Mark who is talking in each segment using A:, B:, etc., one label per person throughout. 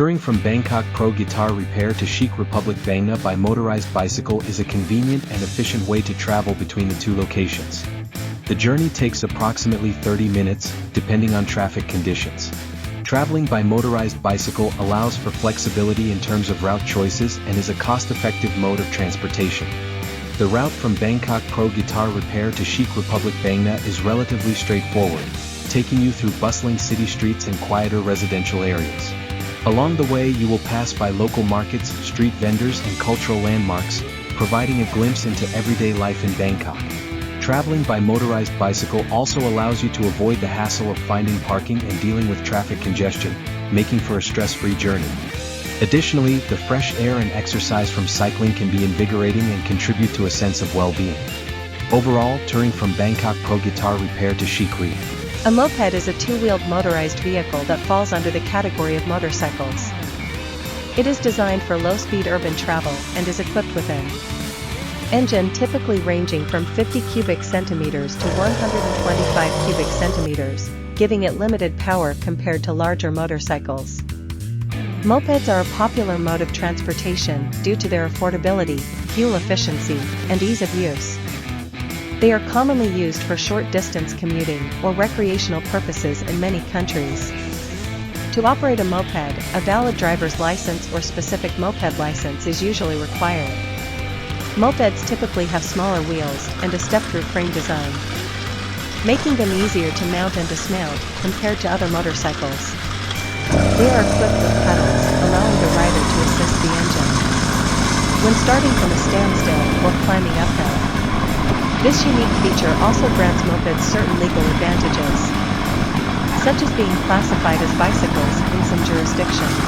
A: Touring from Bangkok Pro Guitar Repair to CHIC Republic Bangna by Motorized Bicycle is a convenient and efficient way to travel between the two locations. The journey takes approximately 30 minutes, depending on traffic conditions. Traveling by motorized bicycle allows for flexibility in terms of route choices and is a cost-effective mode of transportation. The route from Bangkok Pro Guitar Repair to CHIC Republic Bangna is relatively straightforward, taking you through bustling city streets and quieter residential areas. Along the way you will pass by local markets, street vendors and cultural landmarks, providing a glimpse into everyday life in Bangkok. Traveling by motorized bicycle also allows you to avoid the hassle of finding parking and dealing with traffic congestion, making for a stress-free journey. Additionally, the fresh air and exercise from cycling can be invigorating and contribute to a sense of well-being. Overall, touring from Bangkok Pro Guitar Repair to CHIC Re.
B: A moped is a two-wheeled motorized vehicle that falls under the category of motorcycles. It is designed for low-speed urban travel and is equipped with an engine typically ranging from 50 cubic centimeters to 125 cubic centimeters, giving it limited power compared to larger motorcycles. Mopeds are a popular mode of transportation due to their affordability, fuel efficiency, and ease of use. They are commonly used for short-distance commuting or recreational purposes in many countries. To operate a moped, a valid driver's license or specific moped license is usually required. Mopeds typically have smaller wheels and a step-through frame design, making them easier to mount and dismount compared to other motorcycles. They are equipped with pedals, allowing the rider to assist the engine when starting from a standstill or climbing uphill. This unique feature also grants mopeds certain legal advantages, such as being classified as bicycles in some jurisdictions.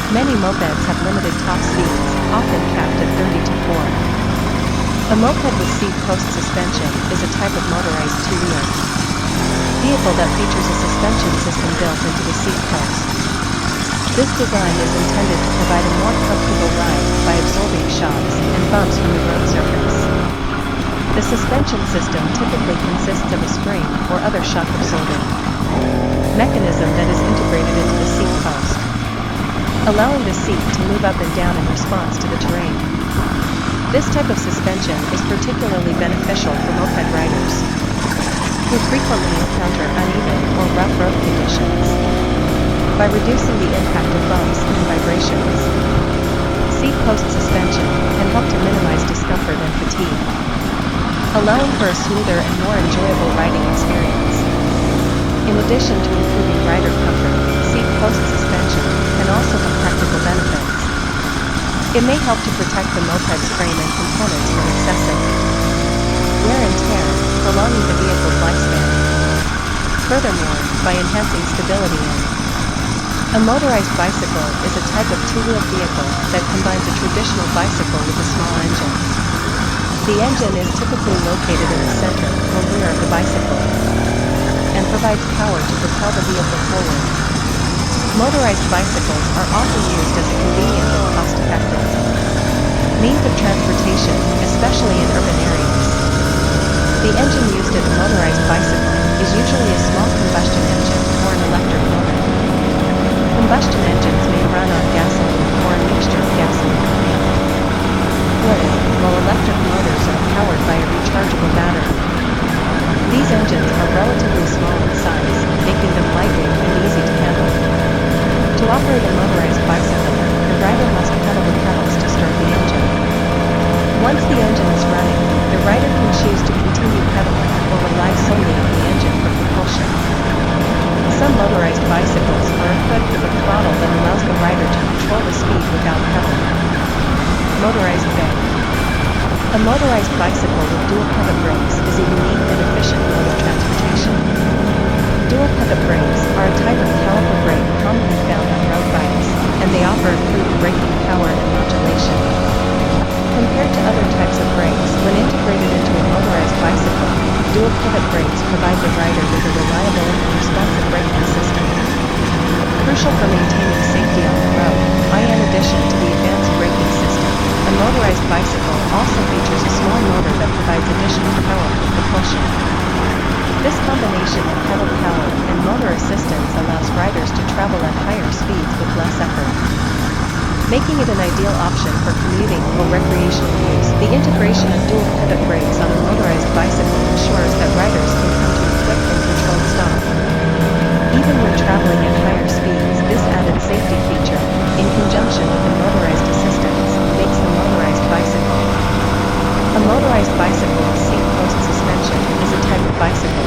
B: Many mopeds have limited top speeds, often capped at 30 to 4. A moped with seat post suspension is a type of motorized two-wheel vehicle that features a suspension system built into the seat post. This design is intended to provide a more comfortable ride by absorbing shocks and bumps from the road surface. The suspension system typically consists of a spring or other shock-absorbing mechanism that is integrated into the seat post, allowing the seat to move up and down in response to the terrain. This type of suspension is particularly beneficial for moped riders who frequently encounter uneven or rough road conditions by reducing the impact of bumps and vibrations. Seat post suspension can help to minimize discomfort and fatigue, allowing for a smoother and more enjoyable riding experience. In addition to improving rider comfort, seat post suspension can also have practical benefits. It may help to protect the moped's frame and components from excessive wear and tear, prolonging the vehicle's lifespan. Furthermore, by enhancing stability a motorized bicycle is a type of two-wheeled vehicle that combines a traditional bicycle with a small engine. The engine is typically located in the center or rear of the bicycle and provides power to propel the vehicle forward. Motorized bicycles are often used as a convenient and cost-effective means of transportation, especially in urban areas. The engine used in a motorized bicycle is usually a small combustion engine or an electric motor. Combustion engines may run on gasoline or a mixture of gasoline and oil, while electric motors are powered by a rechargeable battery. These engines are relatively small in size, making them lightweight and easy to handle. To operate a motorized bicycle, the rider must pedal the pedals to start the engine. Once the engine is running, the rider can choose to continue pedaling or rely solely on the engine for propulsion. Some motorized bicycles are equipped with a throttle that allows the rider to control the speed without pedaling. Motorized Bike. A motorized bicycle with dual pivot brakes is a unique and efficient mode of transportation. Dual pivot brakes are a type of caliper brake commonly found on road bikes, and they offer improved braking power and modulation. Compared to other types of brakes, when integrated into a motorized bicycle, dual pivot brakes provide the rider with a reliable and responsive braking system, crucial for maintaining safety on the road. In addition to the advanced braking system, a motorized bicycle also features a small motor that provides additional power for propulsion. This combination of pedal power and motor assistance allows riders to travel at higher speeds with less effort. making it an ideal option for commuting or recreational use. The integration of dual pivot brakes on a motorized bicycle ensures that riders can come to a quick and controlled stop. Even when traveling at higher speeds, this added safety feature, in conjunction with the motorized assistance, makes the motorized bicycle. A motorized bicycle seat post suspension is a type of bicycle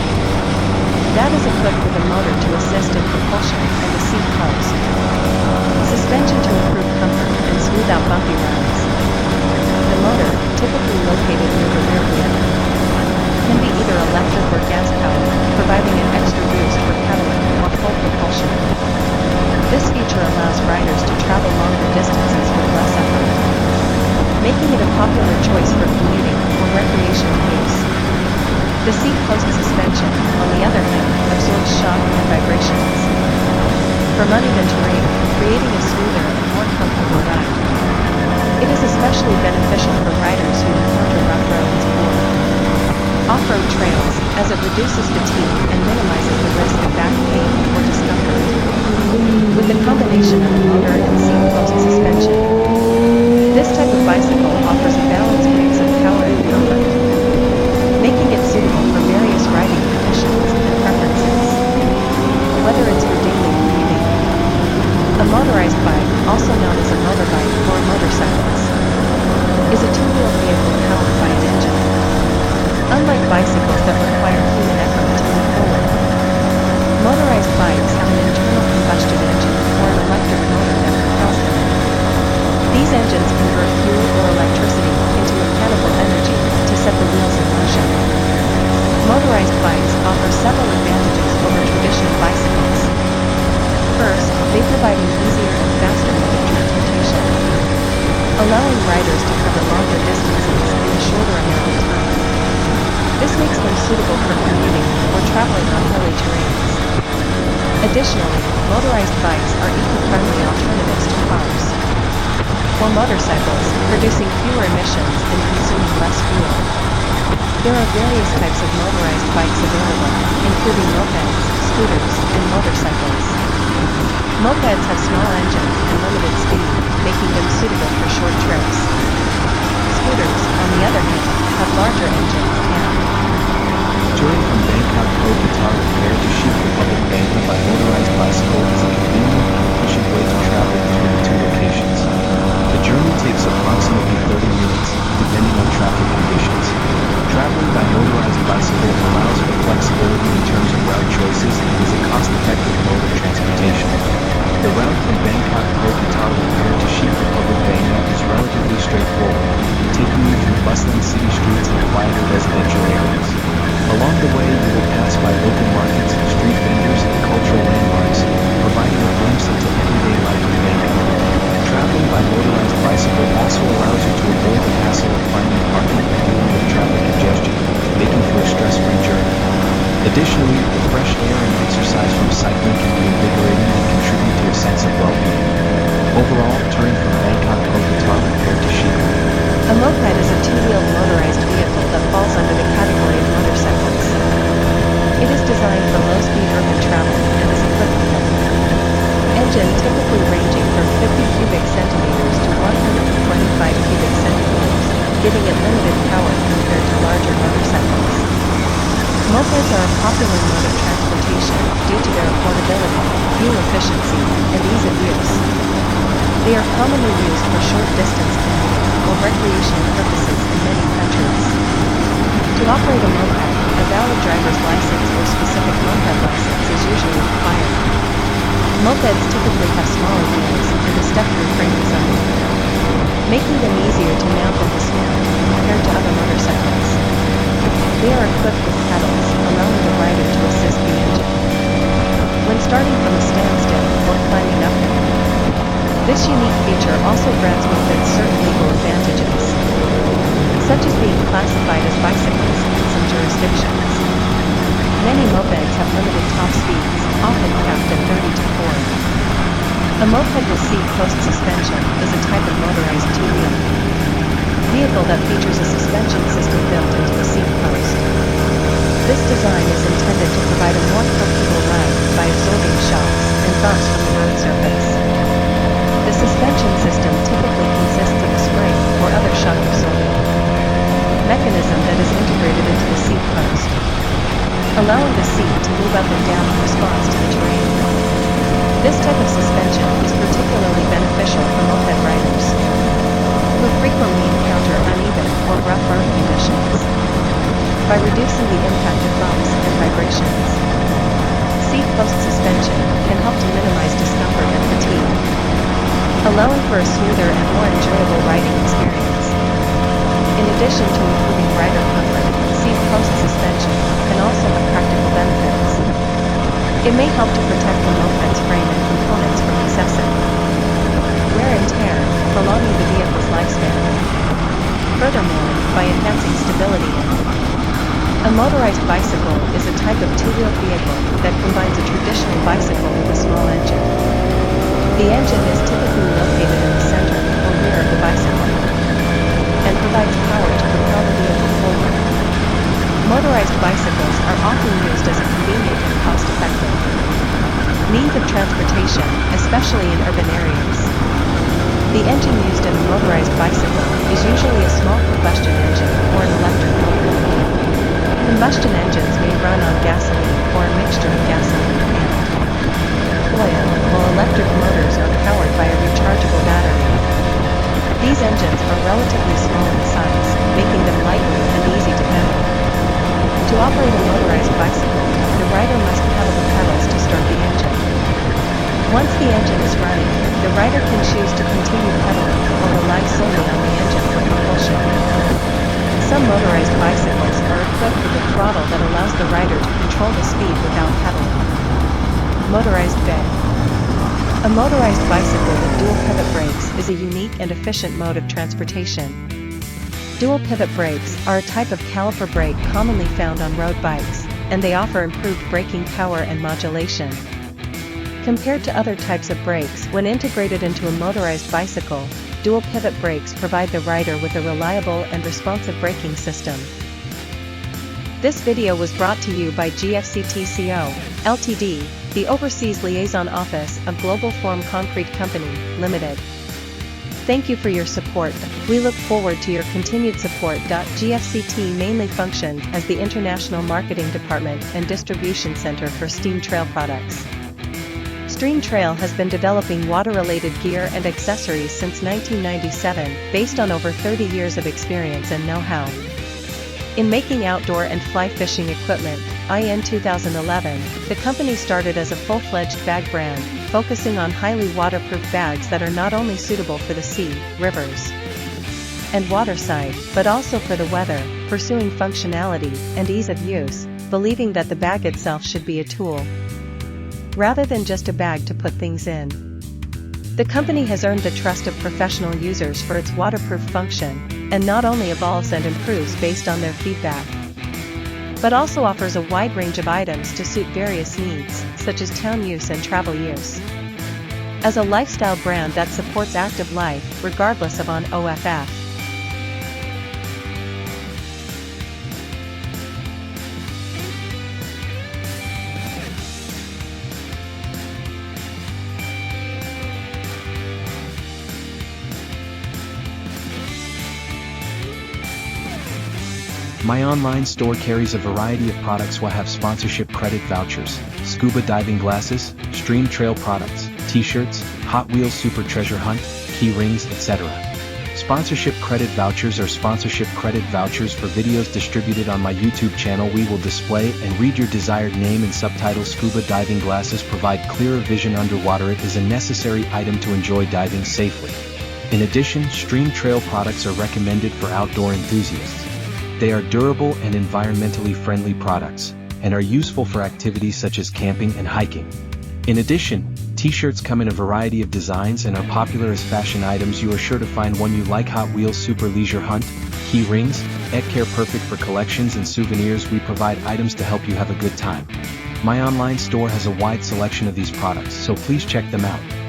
B: that is equipped with a motor to assist in propulsion and a seat post. Suspension to improve comfort and smooth out bumpy roads. The motor, typically located near the rear wheel, can be either electric or gas powered, providing an extra boost for pedaling or full propulsion. This feature allows riders to travel longer distances with less effort, making it a popular choice for commuting or recreational use. The seat post suspension, on the other hand, absorbs shock and vibrations from uneven terrain, creating a smoother and more comfortable ride. It is especially beneficial for riders who encounter rough roads or off-road trails, as it reduces fatigue and minimizes the risk of back pain or discomfort. With the combination of a motor and seat post suspension, this type of bicycle offers a balanced mix of power and comfort, making it suitable for various riding conditions and preferences. Whether it's for daily commuting, a motorized bike, also known as a motorbike or a motorcyclist, is a two-wheeled vehicle powered by an engine. Unlike bicycles that require human effort to move forward, motorized bikes have an internal combustion engine or an electric motor that propels them. These engines convert fuel or electricity into mechanical energy to set the wheels in motion. Motorized bikes offer several advantages over traditional bicycles. First, they provide an easier and faster mode of transportation, allowing riders to cover longer distances in a shorter amount of time. This makes them suitable for commuting or traveling on hilly terrains. Additionally, motorized bikes are eco-friendly alternatives to cars or motorcycles, producing fewer emissions and consuming less fuel. There are various types of motorized bikes available, including mopeds, scooters, and motorcycles. Mopeds have small engines and limited speed, making them suitable for short trips. Scooters, on the other hand, have larger engines and
A: Touring from Bangkok Guitar Repair to CHIC Republic Bangkok by Motorized Bicycle is a convenient and efficient way to travel between the two locations. The journey takes approximately 30 minutes, depending on traffic conditions. Traveling by motorized bicycle allows for flexibility in terms of route choices and is a cost-effective mode of transportation. The route from Bangkok Guitar Repair to CHIC Republic Bangkok is relatively straightforward, taking you through bustling city streets and quieter residential areas. Along the way, you will pass by local markets, street vendors, and cultural landmarks, providing a glimpse into everyday life in Bangkok. Traveling by motorized bicycle also allows you to avoid the hassle of finding parking and dealing with traffic congestion, making for a stress-free journey. Additionally, the fresh air and exercise from cycling can be invigorating and contribute to a sense of well-being. Overall, touring from Bangkok Guitar Repair to CHIC.
B: a moped is a two-wheeled motorized vehicle that falls under the category of motorcycles. It is designed for low-speed urban travel and is equipped with an engine typically ranging from 50 cubic centimeters to 125 cubic centimeters, giving it limited power compared to larger motorcycles. Mopeds are a popular mode of transportation due to their affordability, fuel efficiency, and ease of use. They are commonly used for short-distance commuting or recreational purposes in many countries. To operate a moped, a valid driver's license or specific moped license is usually required. Mopeds typically have smaller wheels and a step-through frame design, making them easier to mount and dismount compared to other motorcycles. They are equipped with pedals, allowing the rider to assist the engine when starting from a standstill or climbing uphill. This unique feature also grants mopeds certain legal advantages, such as being classified as bicycles in some jurisdictions. Many mopeds have limited top speeds, often capped at 30 to 40. A moped with seat post suspension is a type of motorized two-wheel vehicle that features a suspension system built into the seat post. This design is intended to provide a more comfortable ride by absorbing shocks and bumps from the road surface. The suspension system allowing for a smoother and more enjoyable riding experience. In addition to improving rider comfort, seat post suspension can also have practical benefits. It may help to protect the moped's frame and components from excessive wear and tear, prolonging the vehicle's lifespan. Furthermore, by enhancing stability, a motorized bicycle is a type of two-wheeled vehicle that combines a traditional bicycle with a small engine. The engine is typically located in the center or rear of the bicycle and provides power to propel the vehicle forward. Motorized bicycles are often used as a convenient and cost-effective means of transportation, especially in urban areas. The engine used in a motorized bicycle is usually a small combustion engine or an electric motor. Combustion engines may run on gasoline or a mixture of gasoline and oil, while electric motors are powered by a rechargeable battery. These engines are relatively small in size, making them lightweight and easy to handle. To operate a motorized bicycle, the rider must pedal the pedals to start the engine. Once the engine is running, the rider can choose to continue pedaling or rely solely on the engine for propulsion. Some motorized bicycles are equipped with a throttle that allows the rider to control the speed without pedaling. Motorized Bic. A motorized bicycle with dual pivot brakes is a unique and efficient mode of transportation. Dual pivot brakes are a type of caliper brake commonly found on road bikes, and they offer improved braking power and modulation. Compared to other types of brakes, when integrated into a motorized bicycle, dual pivot brakes provide the rider with a reliable and responsive braking system. This video was brought to you by GFCTCO, Ltd., the Overseas Liaison Office of Global Form Concrete Company, Limited. Thank you for your support. We look forward to your continued support. GFCT mainly functions as the international marketing department and distribution center for Steam Trail products. Steam Trail has been developing water-related gear and accessories since 1997, based on over 30 years of experience and know-how in making outdoor and fly fishing equipment. In 2011, the company started as a full-fledged bag brand, focusing on highly waterproof bags that are not only suitable for the sea, rivers, and waterside, but also for the weather, pursuing functionality and ease of use, believing that the bag itself should be a tool rather than just a bag to put things in. The company has earned the trust of professional users for its waterproof function, and not only evolves and improves based on their feedback, but also offers a wide range of items to suit various needs, such as town use and travel use. As a lifestyle brand that supports active life, regardless of on-OFF.
A: My online store carries a variety of products. We have sponsorship credit vouchers, scuba diving glasses, stream trail products, t-shirts, Hot Wheels Super Treasure Hunt, key rings, etc. Sponsorship credit vouchers are sponsorship credit vouchers for videos distributed on my YouTube channel. We will display and read your desired name and subtitles. Scuba diving glasses provide clearer vision underwater. It is a necessary item to enjoy diving safely. In addition, stream trail products are recommended for outdoor enthusiasts. They are durable and environmentally friendly products, and are useful for activities such as camping and hiking. In addition, t-shirts come in a variety of designs and are popular as fashion items. You are sure to find one you like. Hot Wheels Super Leisure Hunt, key rings, care perfect for collections and souvenirs. We provide items to help you have a good time. My online store has a wide selection of these products, so please check them out.